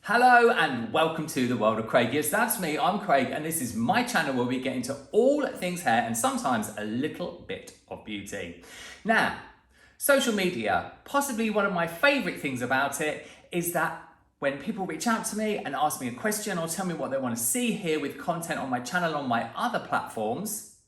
Hello and welcome to the world of Craig. Yes, that's me, I'm Craig, and this is my channel where we get into all things hair and sometimes a little bit of beauty. Now, social media, possibly one of my favorite things about it is that when people reach out to me and ask me a question or tell me what they want to see here with content on my channel, on my other platforms,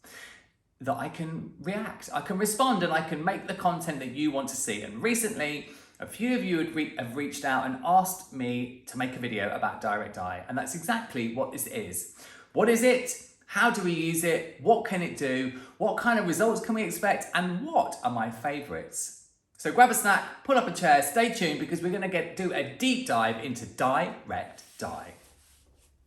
that I can react, I can respond, and I can make the content that you want to see. And recently, a few of you have reached out and asked me to make a video about direct dye, and that's exactly what this is. What is it? How do we use it? What can it do? What kind of results can we expect? And what are my favorites? So grab a snack, pull up a chair, stay tuned, because we're going to do a deep dive into direct dye.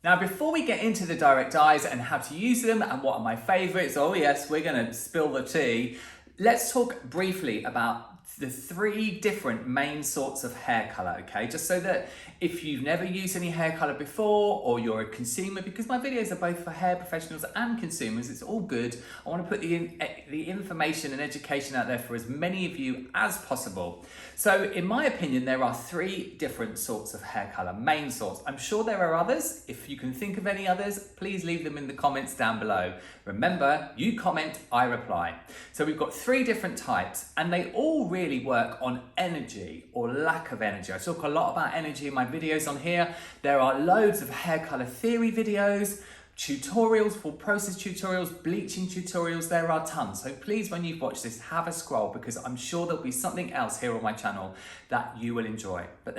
Now, before we get into the direct dyes and how to use them and what are my favorites, oh yes, we're going to spill the tea. Let's talk briefly about the three different main sorts of hair color, okay? Just so that if you've never used any hair color before, or you're a consumer, because my videos are both for hair professionals and consumers, it's all good. I want to put the information and education out there for as many of you as possible. So in my opinion, there are three different sorts of hair color, main sorts. I'm sure there are others. If you can think of any others, please leave them in the comments down below. Remember, you comment, I reply. So we've got three different types, and they all really work on energy or lack of energy. I talk a lot about energy in my videos on here. There are loads of hair color theory videos, tutorials, full process tutorials, bleaching tutorials. There are tons. So please, when you've watched this, have a scroll, because I'm sure there'll be something else here on my channel that you will enjoy. But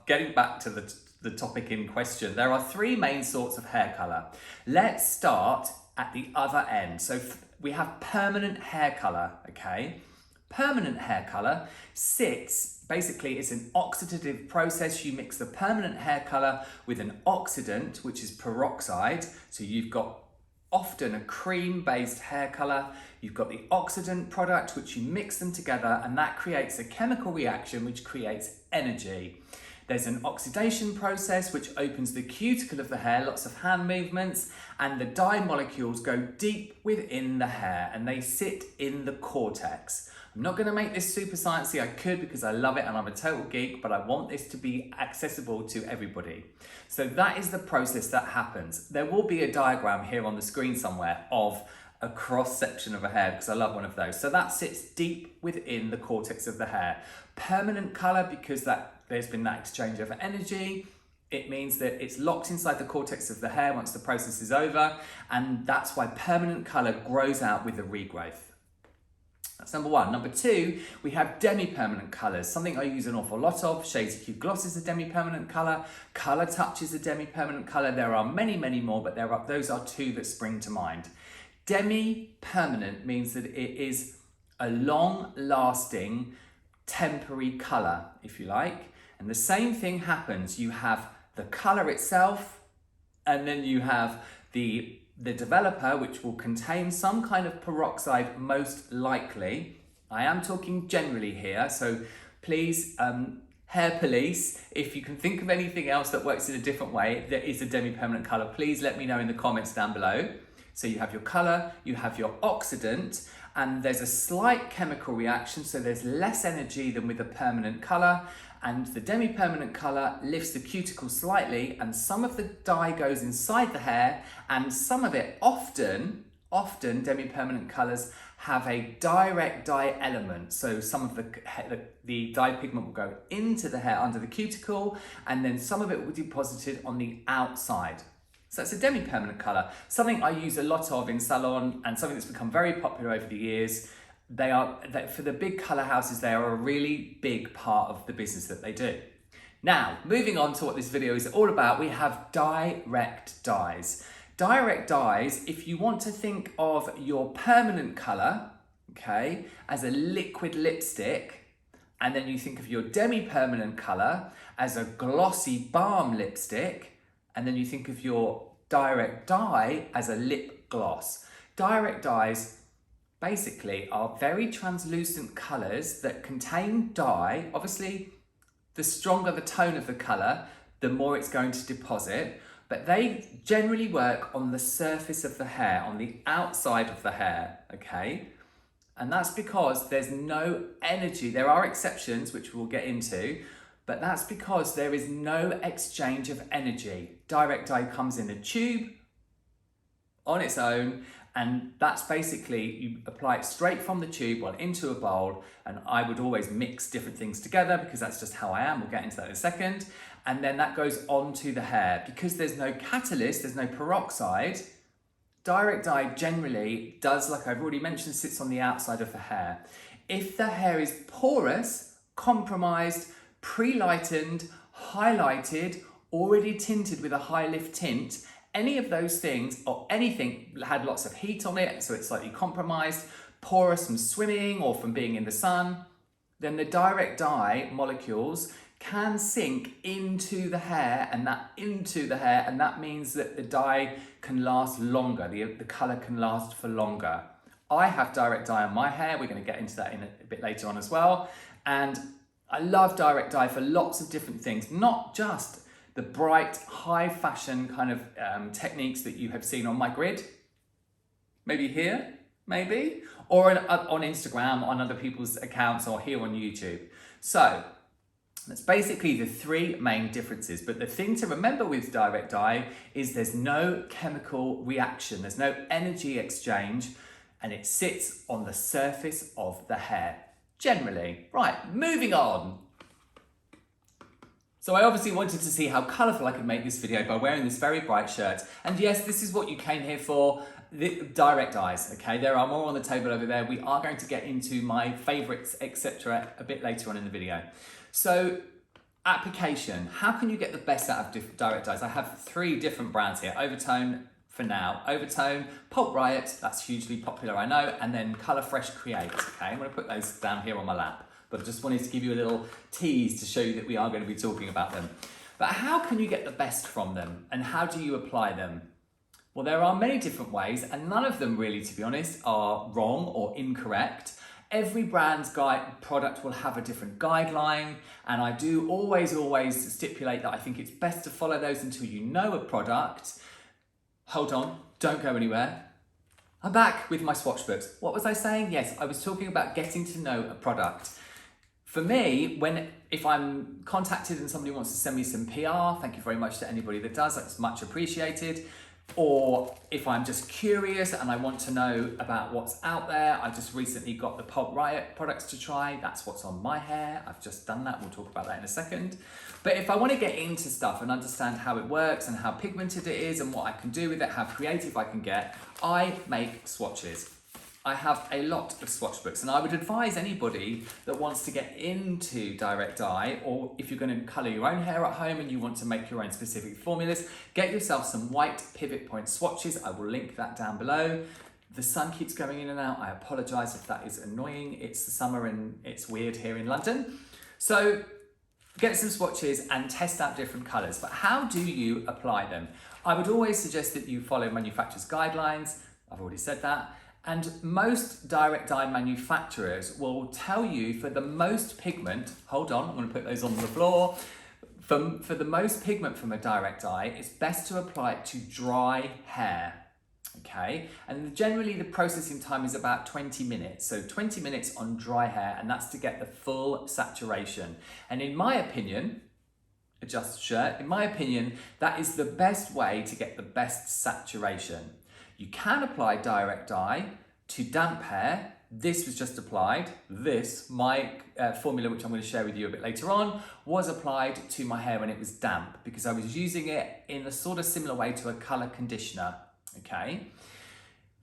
getting back to the topic in question, there are three main sorts of hair color. Let's start at the other end. So we have permanent hair color, okay? Permanent hair color basically it's an oxidative process. You mix the permanent hair color with an oxidant, which is peroxide. So you've got often a cream-based hair color. You've got the oxidant product, which you mix them together, and that creates a chemical reaction which creates energy. There's an oxidation process which opens the cuticle of the hair, lots of hand movements, and the dye molecules go deep within the hair and they sit in the cortex. I'm not going to make this super sciencey. I could, because I love it and I'm a total geek, but I want this to be accessible to everybody. So that is the process that happens. There will be a diagram here on the screen somewhere of a cross section of a hair, because I love one of those. So that sits deep within the cortex of the hair. Permanent color, because there's been that exchange of energy. It means that it's locked inside the cortex of the hair once the process is over, and that's why permanent color grows out with the regrowth. That's number one. Number two, we have demi-permanent colors, something I use an awful lot of. Shades Q Gloss is a demi-permanent color. Color Touch is a demi-permanent color. There are many, many more, but those are two that spring to mind. Demi-permanent means that it is a long-lasting, temporary color, if you like. And the same thing happens. You have the color itself, and then you have the developer, which will contain some kind of peroxide, most likely. I am talking generally here, so please, hair police, if you can think of anything else that works in a different way, that is a demi-permanent color, please let me know in the comments down below. So you have your color, you have your oxidant, and there's a slight chemical reaction, so there's less energy than with a permanent color. And the demi-permanent color lifts the cuticle slightly, and some of the dye goes inside the hair, and some of it, often demi-permanent colors have a direct dye element. So some of the dye pigment will go into the hair under the cuticle, and then some of it will be deposited on the outside. So that's a demi-permanent color, something I use a lot of in salon, and something that's become very popular over the years. For the big color houses, they are a really big part of the business that they do. Now, moving on to what this video is all about, we have direct dyes. Direct dyes, if you want to think of your permanent color, okay, as a liquid lipstick, and then you think of your demi-permanent color as a glossy balm lipstick, and then you think of your direct dye as a lip gloss. Direct dyes basically are very translucent colors that contain dye. Obviously, the stronger the tone of the color, the more it's going to deposit, but they generally work on the surface of the hair, on the outside of the hair, okay? And that's because there's no energy. There are exceptions, which we'll get into, but that's because there is no exchange of energy. Direct dye comes in a tube on its own, and that's basically, you apply it straight from the tube or into a bowl, and I would always mix different things together because that's just how I am. We'll get into that in a second. And then that goes onto the hair. Because there's no catalyst, there's no peroxide, direct dye generally does, like I've already mentioned, sits on the outside of the hair. If the hair is porous, compromised, pre-lightened, highlighted, already tinted with a high lift tint, any of those things, or anything had lots of heat on it, so it's slightly compromised, porous from swimming or from being in the sun, then the direct dye molecules can sink into the hair, and that means that the dye can last longer, the colour can last for longer. I have direct dye on my hair, we're going to get into that in a bit later on as well, and I love direct dye for lots of different things, not just the bright, high fashion kind of techniques that you have seen on my grid, maybe here, maybe, or on Instagram, on other people's accounts, or here on YouTube. So that's basically the three main differences. But the thing to remember with direct dye is there's no chemical reaction, there's no energy exchange, and it sits on the surface of the hair, generally. Right, moving on. So I obviously wanted to see how colourful I could make this video by wearing this very bright shirt. And yes, this is what you came here for, the direct dyes, okay? There are more on the table over there. We are going to get into my favourites, etc. a bit later on in the video. So, application. How can you get the best out of direct dyes? I have 3 different brands here. Overtone, for now. Overtone, Pulp Riot, that's hugely popular, I know, and then Colour Fresh Create, okay? I'm going to put those down here on my lap. But I just wanted to give you a little tease to show you that we are going to be talking about them. But how can you get the best from them, and how do you apply them? Well, there are many different ways, and none of them really, to be honest, are wrong or incorrect. Every brand's product will have a different guideline, and I do always stipulate that I think it's best to follow those until you know a product. Hold on, don't go anywhere. I'm back with my swatch books. What was I saying? Yes, I was talking about getting to know a product. For me, if I'm contacted and somebody wants to send me some PR, thank you very much to anybody that does, that's much appreciated. Or if I'm just curious and I want to know about what's out there, I just recently got the Pulp Riot products to try. That's what's on my hair. I've just done that. We'll talk about that in a second. But if I want to get into stuff and understand how it works and how pigmented it is and what I can do with it, how creative I can get, I make swatches. I have a lot of swatch books, and I would advise anybody that wants to get into direct dye, or if you're going to colour your own hair at home and you want to make your own specific formulas, get yourself some white pivot point swatches. I will link that down below. The sun keeps going in and out. I apologise if that is annoying. It's the summer and it's weird here in London. So get some swatches and test out different colours. But how do you apply them? I would always suggest that you follow manufacturers' guidelines. I've already said that. And most direct dye manufacturers will tell you for the most pigment, hold on, I'm going to put those on the floor. For the most pigment from a direct dye, it's best to apply it to dry hair, okay? And generally the processing time is about 20 minutes. So 20 minutes on dry hair, and that's to get the full saturation. And in my opinion, adjust shirt, in my opinion, that is the best way to get the best saturation. You can apply direct dye to damp hair. This was just applied. My formula, which I'm going to share with you a bit later on, was applied to my hair when it was damp because I was using it in a sort of similar way to a colour conditioner, okay?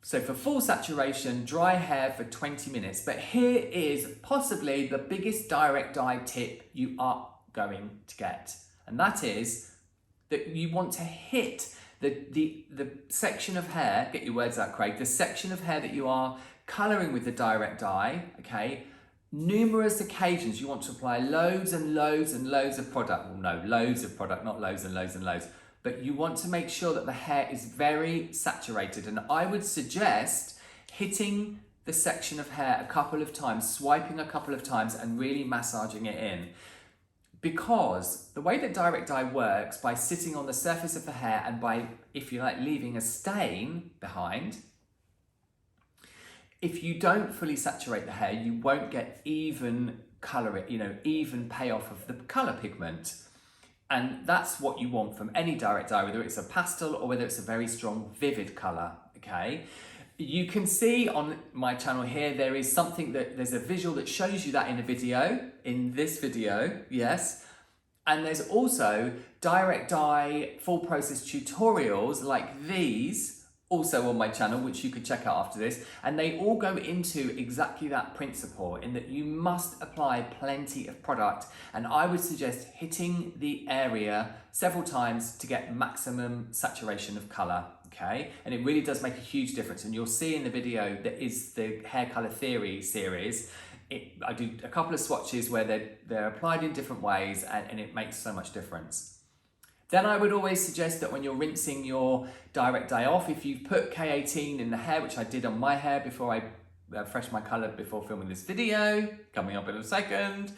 So for full saturation, dry hair for 20 minutes. But here is possibly the biggest direct dye tip you are going to get. And that is that you want to hit the section of hair, get your words out, Craig, the section of hair that you are colouring with the direct dye, okay, numerous occasions. You want to apply loads and loads and loads of product. Well, no, loads of product, not loads and loads and loads. But you want to make sure that the hair is very saturated. And I would suggest hitting the section of hair a couple of times, swiping a couple of times and really massaging it in. Because the way that direct dye works, by sitting on the surface of the hair and by, if you like, leaving a stain behind, if you don't fully saturate the hair, you won't get even colour it, even payoff of the colour pigment. And that's what you want from any direct dye, whether it's a pastel or whether it's a very strong, vivid colour, okay? You can see on my channel here, there's a visual that shows you that in this video, yes. And there's also direct dye full process tutorials like these, also on my channel, which you could check out after this. And they all go into exactly that principle, in that you must apply plenty of product. And I would suggest hitting the area several times to get maximum saturation of colour, okay? And it really does make a huge difference. And you'll see in the video that is the Hair Colour Theory series. I do a couple of swatches where they're applied in different ways, and it makes so much difference. Then I would always suggest that when you're rinsing your direct dye off, if you've put K18 in the hair, which I did on my hair before I freshed my colour before filming this video, coming up in a second,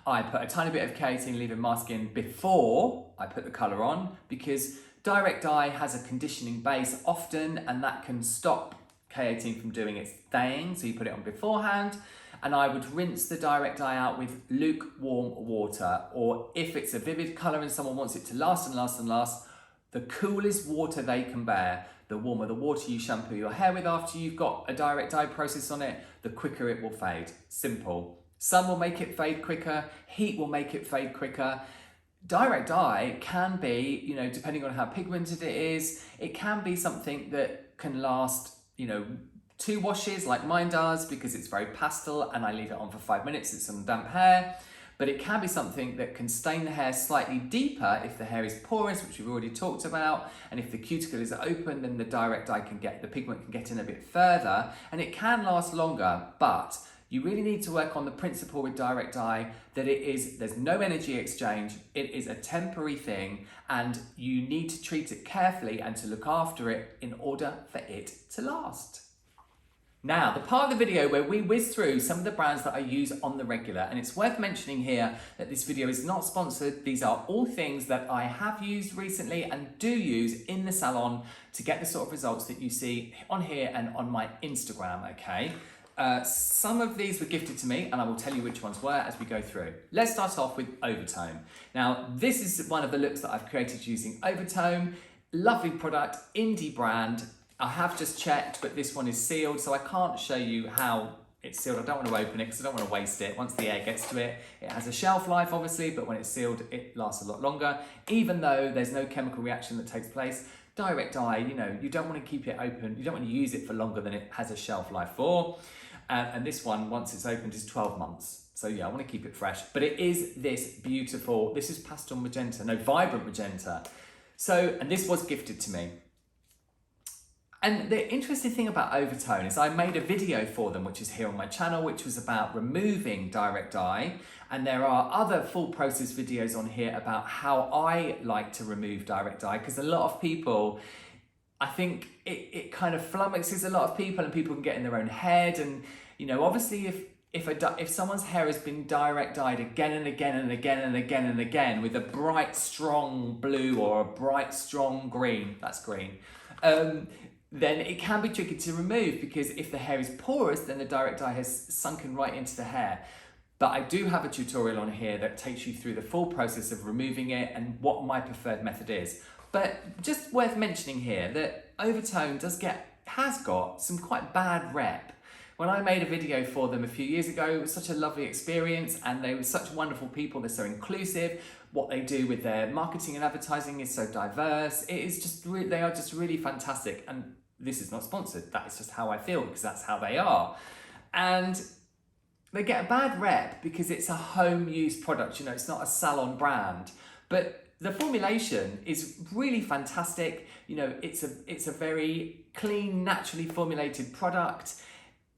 I put a tiny bit of K18 leave-in mask in before I put the colour on, because direct dye has a conditioning base often, and that can stop K18 from doing its thing, so you put it on beforehand. And I would rinse the direct dye out with lukewarm water, or if it's a vivid colour and someone wants it to last and last and last, the coolest water they can bear. The warmer the water you shampoo your hair with after you've got a direct dye process on it, the quicker it will fade. Simple. Sun will make it fade quicker, heat will make it fade quicker. Direct dye can be, depending on how pigmented it is, it can be something that can last, 2 washes like mine does, because it's very pastel and I leave it on for 5 minutes, it's on damp hair. But it can be something that can stain the hair slightly deeper if the hair is porous, which we've already talked about. And if the cuticle is open, then the direct dye the pigment can get in a bit further, and it can last longer. But you really need to work on the principle with direct dye that there's no energy exchange, it is a temporary thing, and you need to treat it carefully and to look after it in order for it to last. Now, the part of the video where we whiz through some of the brands that I use on the regular, and it's worth mentioning here that this video is not sponsored. These are all things that I have used recently and do use in the salon to get the sort of results that you see on here and on my Instagram, okay? Some of these were gifted to me, and I will tell you which ones were as we go through. Let's start off with Overtone. Now, this is one of the looks that I've created using Overtone. Lovely product, indie brand. I have just checked, but this one is sealed, so I can't show you how it's sealed. I don't want to open it because I don't want to waste it. Once the air gets to it, it has a shelf life, obviously, but when it's sealed, it lasts a lot longer, even though there's no chemical reaction that takes place. Direct dye, you don't want to keep it open. You don't want to use it for longer than it has a shelf life for. And this one, once it's opened, is 12 months. So yeah, I want to keep it fresh. But it is this beautiful, this is pastel magenta, no, vibrant magenta. So, and this was gifted to me. And the interesting thing about Overtone is I made a video for them, which is here on my channel, which was about removing direct dye. And there are other full process videos on here about how I like to remove direct dye, because a lot of people, I think it kind of flummoxes a lot of people, and people can get in their own head. And, obviously if someone's hair has been direct dyed again and again and again and again and again with a bright, strong blue or a bright, strong green, that's green, then it can be tricky to remove, because if the hair is porous, then the direct dye has sunken right into the hair. But I do have a tutorial on here that takes you through the full process of removing it and what my preferred method is. But just worth mentioning here that Overtone has got some quite bad rep. When I made a video for them a few years ago, it was such a lovely experience, and they were such wonderful people. They're so inclusive. What they do with their marketing and advertising is so diverse. They are just really fantastic. And this is not sponsored. That is just how I feel, because that's how they are. And they get a bad rep because it's a home use product. It's not a salon brand, but the formulation is really fantastic. It's a very clean, naturally formulated product,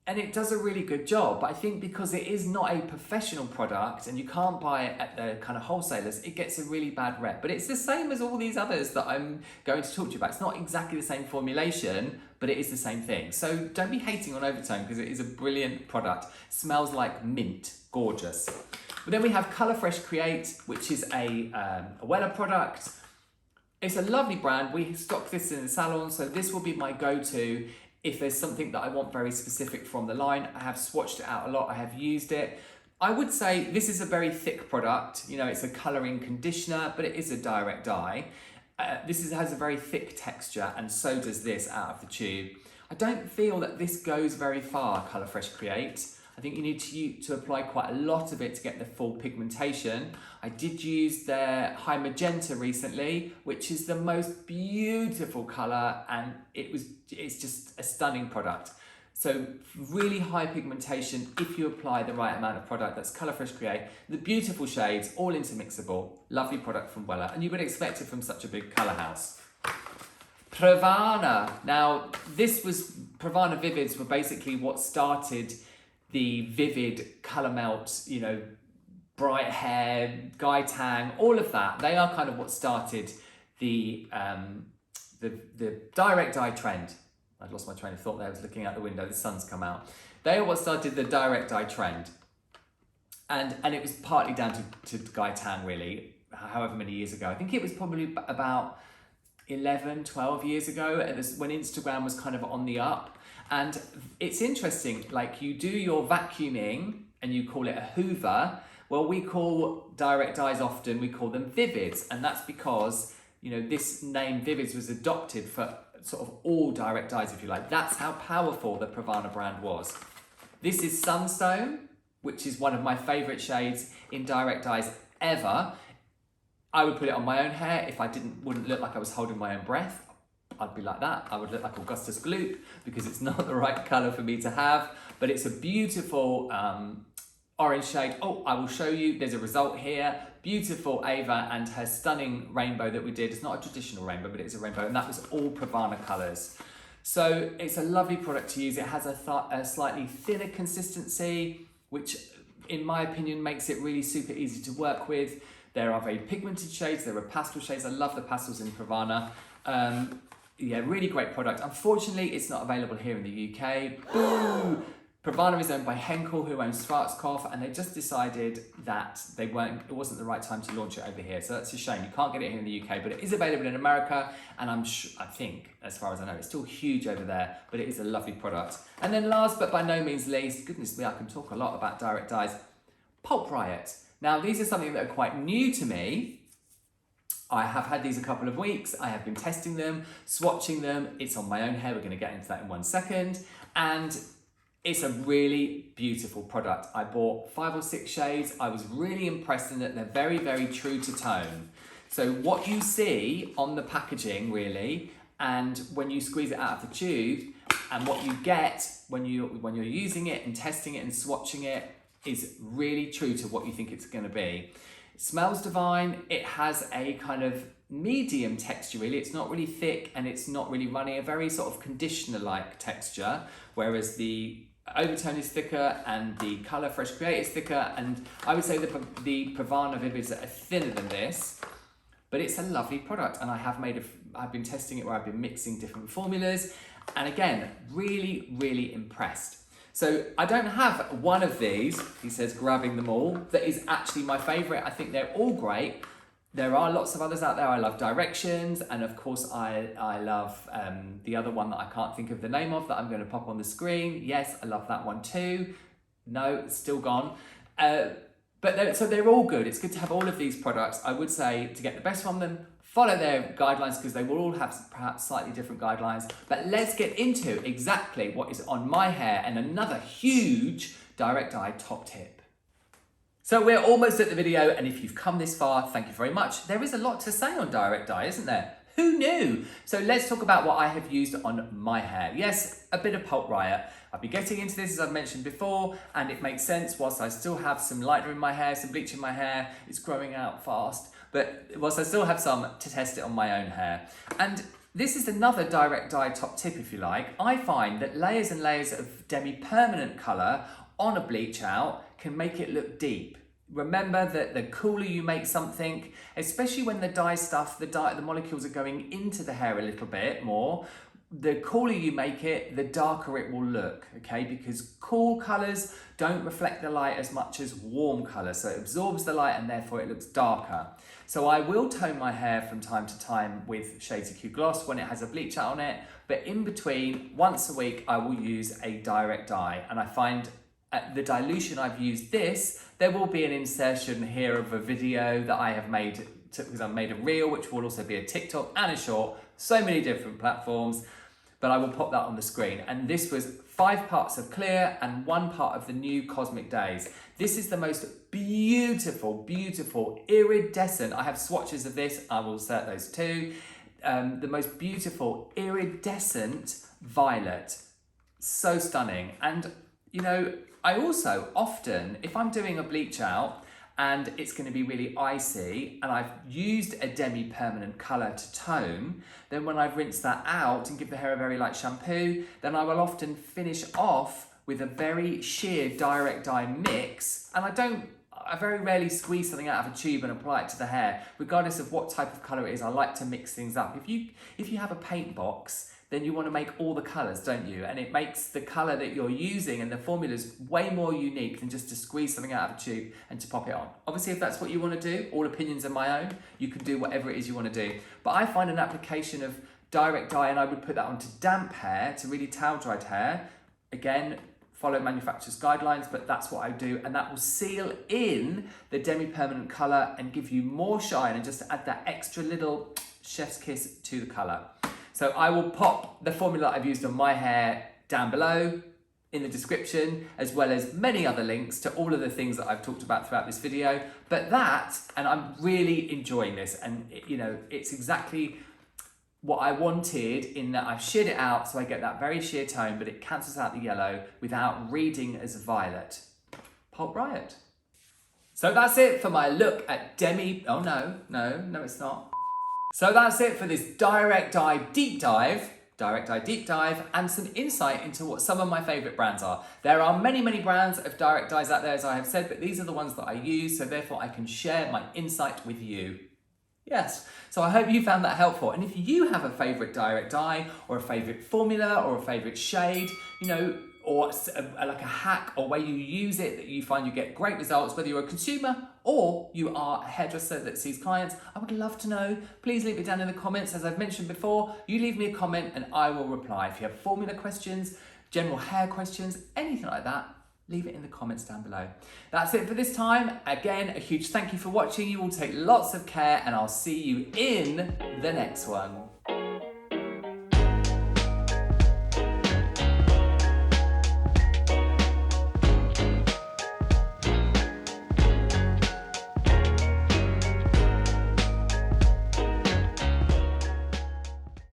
and it does a really good job. But I think because it is not a professional product and you can't buy it at the kind of wholesalers, it gets a really bad rep. But it's the same as all these others that I'm going to talk to you about. It's not exactly the same formulation, but it is the same thing. So don't be hating on Overtone, because it is a brilliant product. Smells like mint, gorgeous. But then we have Colour Fresh Create, which is a Wella product. It's a lovely brand. We stock this in the salon, so this will be my go-to if there's something that I want very specific from the line. I have swatched it out a lot, I have used it. I would say this is a very thick product. You know, it's a colouring conditioner, but it is a direct dye. Has a very thick texture, and so does this out of the tube. I don't feel that this goes very far, Colour Fresh Create. I think you need to apply quite a lot of it to get the full pigmentation. I did use their High Magenta recently, which is the most beautiful colour, and it's just a stunning product. So really high pigmentation if you apply the right amount of product. That's Colour Fresh Create. The beautiful shades, all intermixable. Lovely product from Wella, and you would expect it from such a big colour house. Pravana. Now, Pravana Vivids were basically what started the vivid colour melt, you know, bright hair, guy tang, all of that. They are kind of what started the direct dye trend. I'd lost my train of thought there. I was looking out the window. The sun's come out. They are what started the direct dye trend. And it was partly down to guy tang, really, however many years ago. I think it was probably about 11, 12 years ago when Instagram was kind of on the up. And it's interesting, like you do your vacuuming and you call it a hoover. Well, we call direct dyes often, we call them Vivids. And that's because, you know, this name Vivids was adopted for sort of all direct dyes, if you like. That's how powerful the Pravana brand was. This is Sunstone, which is one of my favourite shades in direct dyes ever. I would put it on my own hair if I wouldn't look like I was holding my own breath. I'd be like that. I would look like Augustus Gloop because it's not the right colour for me to have, but it's a beautiful orange shade. Oh, I will show you. There's a result here. Beautiful Ava and her stunning rainbow that we did. It's not a traditional rainbow, but it's a rainbow, and that was all Pravana colours. So it's a lovely product to use. It has a slightly thinner consistency, which in my opinion makes it really super easy to work with. There are very pigmented shades. There are pastel shades. I love the pastels in Pravana. Yeah, really great product. Unfortunately, it's not available here in the UK. Boo! Pravana is owned by Henkel, who owns Schwarzkopf, and they just decided that it wasn't the right time to launch it over here. So that's a shame. You can't get it here in the UK, but it is available in America, and I think, as far as I know, it's still huge over there, but it is a lovely product. And then last, but by no means least, goodness me, I can talk a lot about direct dyes, Pulp Riot. Now, these are something that are quite new to me. I have had these a couple of weeks. I have been testing them, swatching them. It's on my own hair. We're going to get into that in 1 second. And it's a really beautiful product. I bought 5 or 6 shades. I was really impressed in that they're very, very true to tone. So what you see on the packaging, really, and when you squeeze it out of the tube, and what you get when you're using it and testing it and swatching it is really true to what you think it's going to be. It smells divine. It has a kind of medium texture, really. It's not really thick and it's not really runny, a very sort of conditioner-like texture, whereas the Overtone is thicker and the Colour Fresh Create is thicker, and I would say the Pravana Vivids are thinner than this, but it's a lovely product, and I've been testing it where I've been mixing different formulas, and again, really, really impressed. So I don't have one of these, he says, grabbing them all, that is actually my favourite. I think they're all great. There are lots of others out there. I love Directions, and of course I love the other one that I can't think of the name of that I'm going to pop on the screen. Yes, I love that one too. No, it's still gone. So they're all good. It's good to have all of these products. I would say to get the best from them, follow their guidelines because they will all have perhaps slightly different guidelines. But let's get into exactly what is on my hair and another huge direct dye top tip. So we're almost at the video, and if you've come this far, thank you very much. There is a lot to say on direct dye, isn't there? Who knew? So let's talk about what I have used on my hair. Yes, a bit of Pulp Riot. I've been getting into this, as I've mentioned before, and it makes sense whilst I still have some lighter in my hair, some bleach in my hair. It's growing out fast, but whilst I still have some to test it on my own hair. And this is another direct dye top tip, if you like. I find that layers and layers of demi-permanent colour on a bleach out can make it look deep. Remember that the cooler you make something, especially when the dye stuff, the molecules are going into the hair a little bit more, the cooler you make it, the darker it will look, okay? Because cool colours don't reflect the light as much as warm colours, so it absorbs the light and therefore it looks darker. So I will tone my hair from time to time with Shades of Q Gloss when it has a bleach out on it, but in between, once a week, I will use a direct dye, and I find the dilution I've used this, there will be an insertion here of a video that I have made, because I've made a reel, which will also be a TikTok and a short, so many different platforms, but I will pop that on the screen. And this was 5 parts of clear and 1 part of the new Cosmic Days. This is the most beautiful, beautiful iridescent, I have swatches of this, I will insert those too, the most beautiful iridescent violet. So stunning. And you know, I also often, if I'm doing a bleach out and it's going to be really icy and I've used a demi-permanent colour to tone, then when I've rinsed that out and give the hair a very light shampoo, then I will often finish off with a very sheer direct dye mix. And I very rarely squeeze something out of a tube and apply it to the hair, regardless of what type of colour it is. I like to mix things up. If you have a paint box, then you want to make all the colours, don't you? And it makes the colour that you're using and the formulas way more unique than just to squeeze something out of a tube and to pop it on. Obviously, if that's what you want to do, all opinions are my own. You can do whatever it is you want to do. But I find an application of direct dye, and I would put that onto damp hair, to really towel-dried hair. Again, follow manufacturer's guidelines, but that's what I do. And that will seal in the demi-permanent colour and give you more shine and just add that extra little chef's kiss to the colour. So I will pop the formula I've used on my hair down below in the description, as well as many other links to all of the things that I've talked about throughout this video. But and I'm really enjoying this, and you know, it's exactly what I wanted in that I've sheared it out so I get that very sheer tone, but it cancels out the yellow without reading as violet. Pulp Riot. So that's it for my look at oh no, it's not. So that's it for this direct dye deep dive, and some insight into what some of my favourite brands are. There are many, many brands of direct dyes out there, as I have said, but these are the ones that I use, so therefore I can share my insight with you. Yes, so I hope you found that helpful. And if you have a favourite direct dye, or a favourite formula, or a favourite shade, you know, or like a hack or way you use it that you find you get great results, whether you're a consumer or you are a hairdresser that sees clients, I would love to know. Please leave it down in the comments. As I've mentioned before, you leave me a comment and I will reply. If you have formula questions, general hair questions, anything like that, leave it in the comments down below. That's it for this time. Again, a huge thank you for watching. You all take lots of care, and I'll see you in the next one.